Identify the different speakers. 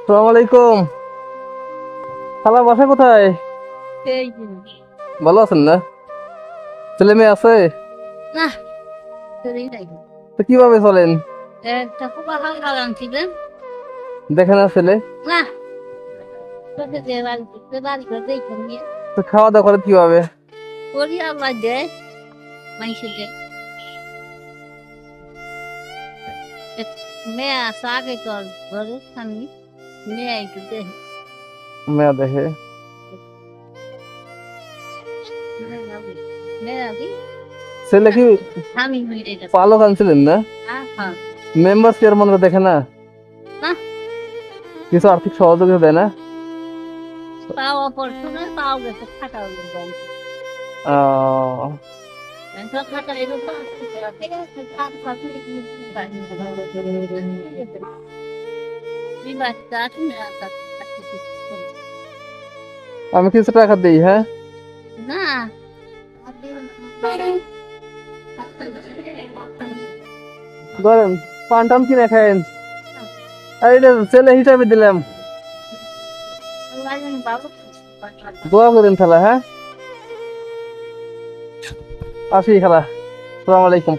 Speaker 1: আসসালামু আলাইকুম। খালা বাসা কোথায়?
Speaker 2: এই যে,
Speaker 1: ভালো আছেন না? ছেলে মেয়ে আছে?
Speaker 2: না শরীর নাই।
Speaker 1: তো কিভাবে চলেন?
Speaker 2: একটা খুব হালকা আনছিলেন।
Speaker 1: দেখে না ছেলে?
Speaker 2: না তোকে যে বাড়ি করে দেখে নিয়ে
Speaker 1: তো খাওয়া দাওয়া করেন কিভাবে?
Speaker 2: করি আল্লাহ দেয় মাইসে দেয়। এক মেয়ে আছে আগে তোর ঘরে স্বামী মেয়ে একটু দেয়।
Speaker 1: মেয়া দেখে।
Speaker 2: মেয়ে আগে
Speaker 1: ছেলে কি
Speaker 2: স্বামী মেয়ে গেছে।
Speaker 1: পালক আনছিলেন না?
Speaker 2: হ্যাঁ
Speaker 1: মেম্বার চেয়ারম্যানরা দেখে না?
Speaker 2: না
Speaker 1: কিছু আর্থিক সহযোগিতা দেয় না?
Speaker 2: পাওয়া পড়ছো না পাও গেছে খাটা গেছে।
Speaker 1: আহ,
Speaker 2: খাটা এরকম
Speaker 1: আমি কিছু টাকা দিই, হ্যাঁ?
Speaker 2: না
Speaker 1: ধরেন পান টান কিনে খাইন। আর এটা ছেলে হিসাবে দিলাম। দোয়া করেন খালা, হ্যাঁ? আসি খালা। আসসালামু আলাইকুম।